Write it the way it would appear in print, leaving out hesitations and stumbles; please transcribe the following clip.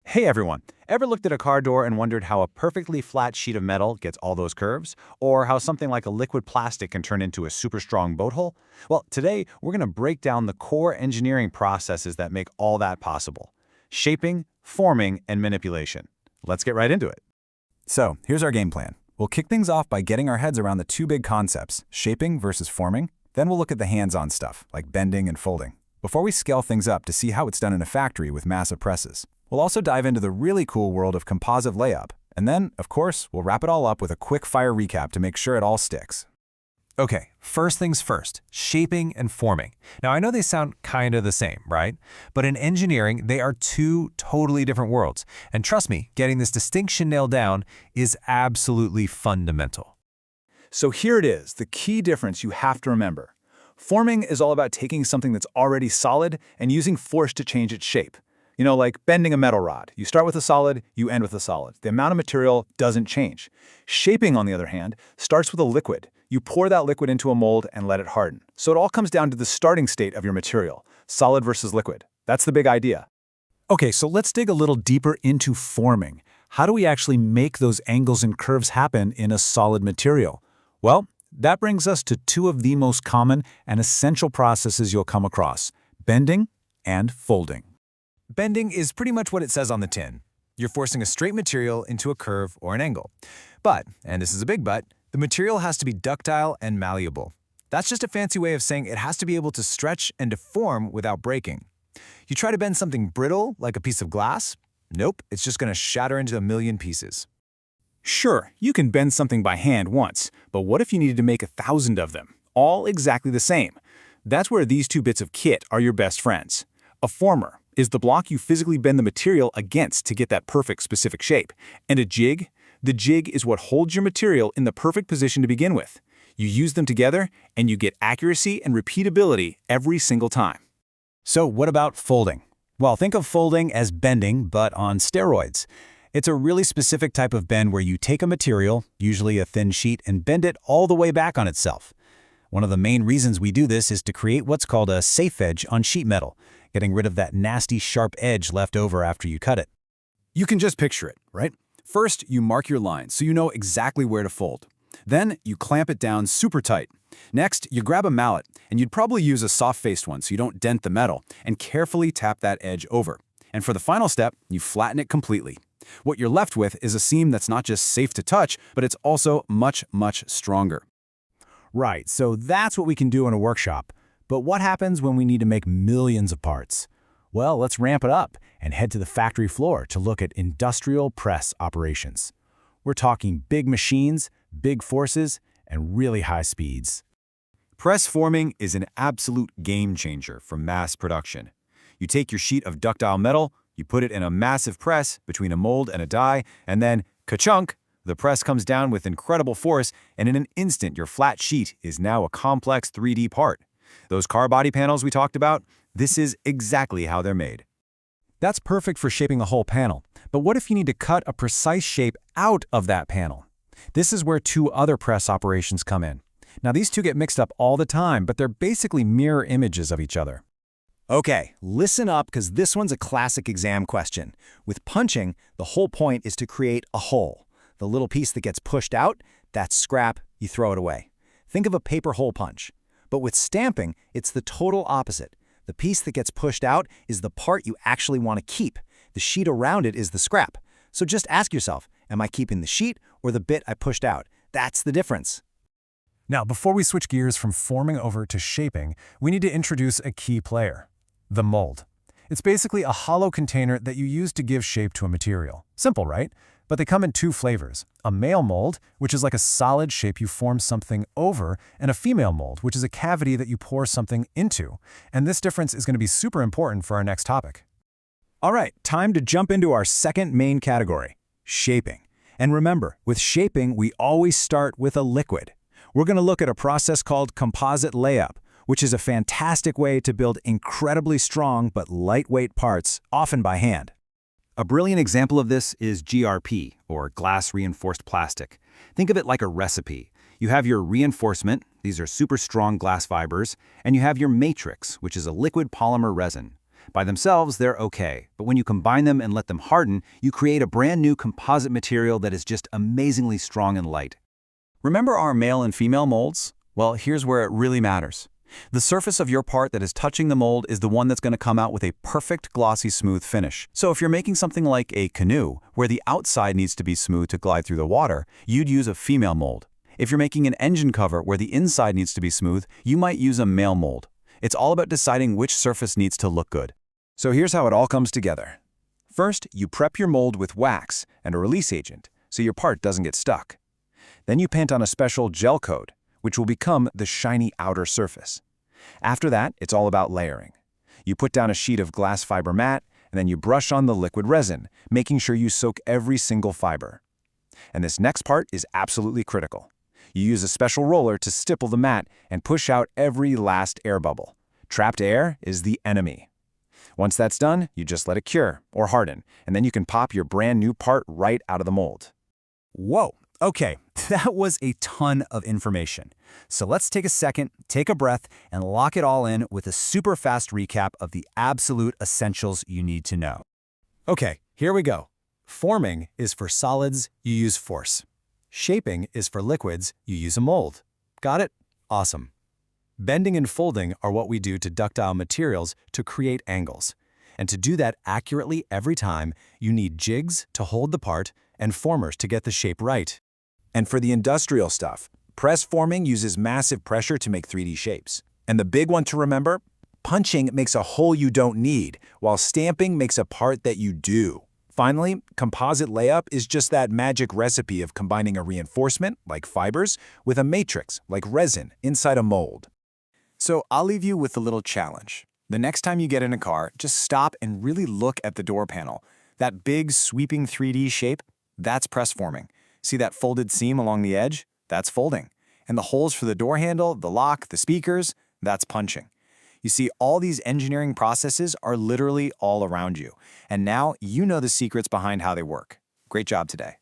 Hey everyone, ever looked at a car door and wondered how a perfectly flat sheet of metal gets all those curves? Or how something like a liquid plastic can turn into a super strong boat hull? Well, today we're going to break down the core engineering processes that make all that possible. Shaping, forming, and manipulation. Let's get right into it. So, here's our game plan. We'll kick things off by getting our heads around the two big concepts, shaping versus forming. Then we'll look at the hands-on stuff, like bending and folding, before we scale things up to see how it's done in a factory with massive presses. We'll also dive into the really cool world of composite layup. And then, of course, we'll wrap it all up with a quick-fire recap to make sure it all sticks. Okay, first things first, shaping and forming. Now, I know they sound kind of the same, right? But in engineering, they are two totally different worlds. And trust me, getting this distinction nailed down is absolutely fundamental. So here it is, the key difference you have to remember. Forming is all about taking something that's already solid and using force to change its shape. You know, like bending a metal rod. You start with a solid, you end with a solid. The amount of material doesn't change. Shaping, on the other hand, starts with a liquid. You pour that liquid into a mold and let it harden. So it all comes down to the starting state of your material, solid versus liquid. That's the big idea. Okay, so let's dig a little deeper into forming. How do we actually make those angles and curves happen in a solid material? Well, that brings us to two of the most common and essential processes you'll come across, bending and folding. Bending is pretty much what it says on the tin. You're forcing a straight material into a curve or an angle. But, and this is a big but, the material has to be ductile and malleable. That's just a fancy way of saying it has to be able to stretch and deform without breaking. You try to bend something brittle, like a piece of glass? Nope, it's just going to shatter into a million pieces. Sure, you can bend something by hand once, but what if you needed to make 1,000 of them, all exactly the same? That's where these two bits of kit are your best friends. A former is the block you physically bend the material against to get that perfect specific shape. And a jig? The jig is what holds your material in the perfect position to begin with. You use them together, and you get accuracy and repeatability every single time. So what about folding? Well, think of folding as bending, but on steroids. It's a really specific type of bend where you take a material, usually a thin sheet, and bend it all the way back on itself. One of the main reasons we do this is to create what's called a safe edge on sheet metal, getting rid of that nasty sharp edge left over after you cut it. You can just picture it, right? First, you mark your line so you know exactly where to fold. Then, you clamp it down super tight. Next, you grab a mallet, and you'd probably use a soft-faced one so you don't dent the metal, and carefully tap that edge over. And for the final step, you flatten it completely. What you're left with is a seam that's not just safe to touch, but it's also much, much stronger. Right, so that's what we can do in a workshop. But what happens when we need to make millions of parts? Well, let's ramp it up and head to the factory floor to look at industrial press operations. We're talking big machines, big forces, and really high speeds. Press forming is an absolute game changer for mass production. You take your sheet of ductile metal, you put it in a massive press between a mold and a die, and then, ka-chunk, the press comes down with incredible force, and in an instant your flat sheet is now a complex 3D part. Those car body panels we talked about, this is exactly how they're made. That's perfect for shaping a whole panel. But what if you need to cut a precise shape out of that panel? This is where two other press operations come in. Now, these two get mixed up all the time, but they're basically mirror images of each other. Okay, listen up because this one's a classic exam question. With punching, the whole point is to create a hole. The little piece that gets pushed out, that's scrap, you throw it away. Think of a paper hole punch. But with stamping, it's the total opposite. The piece that gets pushed out is the part you actually want to keep. The sheet around it is the scrap. So just ask yourself, am I keeping the sheet or the bit I pushed out? That's the difference. Now, before we switch gears from forming over to shaping, we need to introduce a key player, the mold. It's basically a hollow container that you use to give shape to a material. Simple, right? But they come in two flavors, a male mold, which is like a solid shape you form something over, and a female mold, which is a cavity that you pour something into. And this difference is going to be super important for our next topic. All right, time to jump into our second main category, shaping. And remember, with shaping, we always start with a liquid. We're going to look at a process called composite layup, which is a fantastic way to build incredibly strong but lightweight parts, often by hand. A brilliant example of this is GRP, or glass reinforced plastic. Think of it like a recipe. You have your reinforcement, these are super strong glass fibers, and you have your matrix, which is a liquid polymer resin. By themselves, they're okay, but when you combine them and let them harden, you create a brand new composite material that is just amazingly strong and light. Remember our male and female molds? Well, here's where it really matters. The surface of your part that is touching the mold is the one that's going to come out with a perfect, glossy, smooth finish. So if you're making something like a canoe, where the outside needs to be smooth to glide through the water, you'd use a female mold. If you're making an engine cover where the inside needs to be smooth, you might use a male mold. It's all about deciding which surface needs to look good. So here's how it all comes together. First, you prep your mold with wax and a release agent, so your part doesn't get stuck. Then you paint on a special gel coat, which will become the shiny outer surface. After that, it's all about layering. You put down a sheet of glass fiber mat, and then you brush on the liquid resin, making sure you soak every single fiber. And this next part is absolutely critical. You use a special roller to stipple the mat and push out every last air bubble. Trapped air is the enemy. Once that's done, you just let it cure or harden, and then you can pop your brand new part right out of the mold. Whoa, okay, that was a ton of information. So let's take a second, take a breath, and lock it all in with a super fast recap of the absolute essentials you need to know. Okay, here we go. Forming is for solids, you use force. Shaping is for liquids, you use a mold. Got it? Awesome. Bending and folding are what we do to ductile materials to create angles. And to do that accurately every time, you need jigs to hold the part and formers to get the shape right. And for the industrial stuff, press forming uses massive pressure to make 3D shapes. And the big one to remember, punching makes a hole you don't need, while stamping makes a part that you do. Finally, composite layup is just that magic recipe of combining a reinforcement, like fibers, with a matrix, like resin, inside a mold. So I'll leave you with a little challenge. The next time you get in a car, just stop and really look at the door panel. That big, sweeping 3D shape, that's press forming. See that folded seam along the edge? That's folding. And the holes for the door handle, the lock, the speakers, that's punching. You see, all these engineering processes are literally all around you. And now you know the secrets behind how they work. Great job today.